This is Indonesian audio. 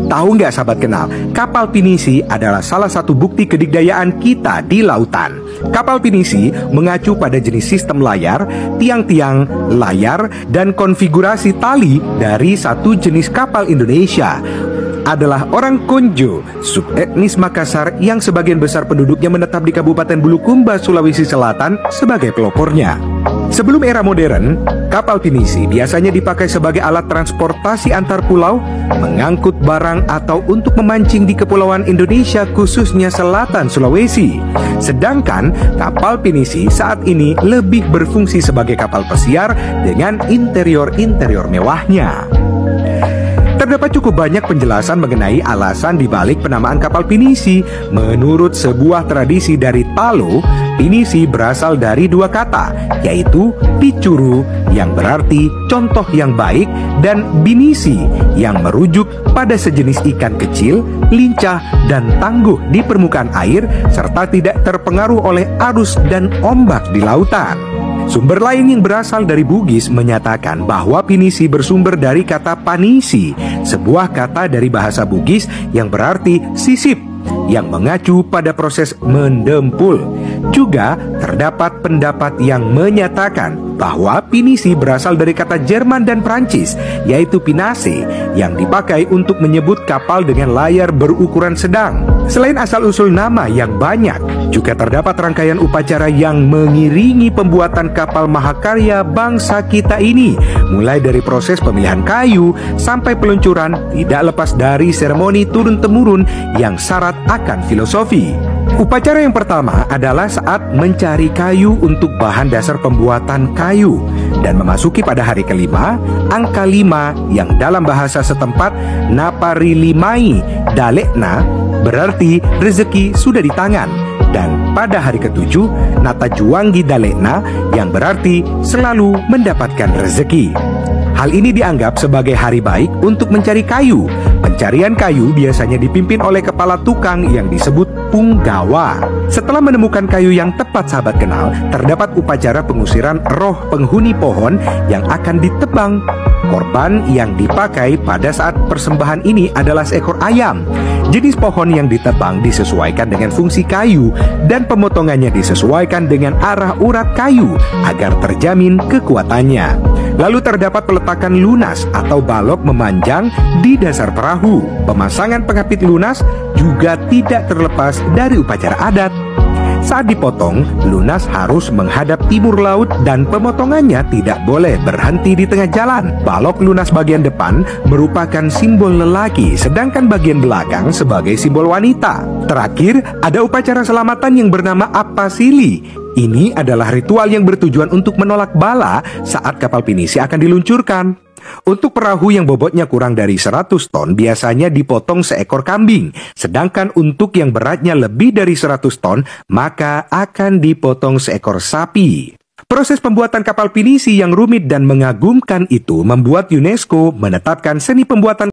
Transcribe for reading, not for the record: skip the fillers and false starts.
Tahu nggak sahabat kenal, kapal pinisi adalah salah satu bukti kedikdayaan kita di lautan. Kapal pinisi mengacu pada jenis sistem layar, tiang-tiang, layar, dan konfigurasi tali dari satu jenis kapal Indonesia. Adalah orang Konjo, subetnis Makassar yang sebagian besar penduduknya menetap di Kabupaten Bulukumba, Sulawesi Selatan sebagai pelopornya. Sebelum era modern, kapal pinisi biasanya dipakai sebagai alat transportasi antar pulau, mengangkut barang atau untuk memancing di kepulauan Indonesia khususnya selatan Sulawesi. Sedangkan kapal pinisi saat ini lebih berfungsi sebagai kapal pesiar dengan interior-interior mewahnya. Terdapat cukup banyak penjelasan mengenai alasan dibalik penamaan kapal pinisi. Menurut sebuah tradisi dari Talo, pinisi berasal dari dua kata, yaitu picuru yang berarti contoh yang baik dan binisi yang merujuk pada sejenis ikan kecil, lincah, dan tangguh di permukaan air serta tidak terpengaruh oleh arus dan ombak di lautan. Sumber lain yang berasal dari Bugis menyatakan bahwa pinisi bersumber dari kata panisi, sebuah kata dari bahasa Bugis yang berarti sisip, yang mengacu pada proses mendempul. Juga terdapat pendapat yang menyatakan bahwa pinisi berasal dari kata Jerman dan Prancis, yaitu pinase, yang dipakai untuk menyebut kapal dengan layar berukuran sedang. Selain asal-usul nama yang banyak, juga terdapat rangkaian upacara yang mengiringi pembuatan kapal mahakarya bangsa kita ini, mulai dari proses pemilihan kayu sampai peluncuran, tidak lepas dari seremoni turun-temurun yang syarat akan filosofi. Upacara yang pertama adalah saat mencari kayu untuk bahan dasar pembuatan kayu, dan memasuki pada hari kelima, angka 5 yang dalam bahasa setempat naparilimai dalekna berarti rezeki sudah di tangan. Dan pada hari ketujuh, nata juanggi dalekna yang berarti selalu mendapatkan rezeki. Hal ini dianggap sebagai hari baik untuk mencari kayu. Pencarian kayu biasanya dipimpin oleh kepala tukang yang disebut punggawa. Setelah menemukan kayu yang tepat sahabat kenal, terdapat upacara pengusiran roh penghuni pohon yang akan ditebang. Korban yang dipakai pada saat persembahan ini adalah seekor ayam. Jenis pohon yang ditebang disesuaikan dengan fungsi kayu, dan pemotongannya disesuaikan dengan arah urat kayu agar terjamin kekuatannya. Lalu terdapat peletakan lunas atau balok memanjang di dasar perahu. Pemasangan pengapit lunas juga tidak terlepas dari upacara adat. Saat dipotong, lunas harus menghadap timur laut dan pemotongannya tidak boleh berhenti di tengah jalan. Balok lunas bagian depan merupakan simbol lelaki, sedangkan bagian belakang sebagai simbol wanita. Terakhir, ada upacara selamatan yang bernama apasili. Ini adalah ritual yang bertujuan untuk menolak bala saat kapal pinisi akan diluncurkan. Untuk perahu yang bobotnya kurang dari 100 ton biasanya dipotong seekor kambing. Sedangkan untuk yang beratnya lebih dari 100 ton maka akan dipotong seekor sapi. Proses pembuatan kapal pinisi yang rumit dan mengagumkan itu membuat UNESCO menetapkan seni pembuatan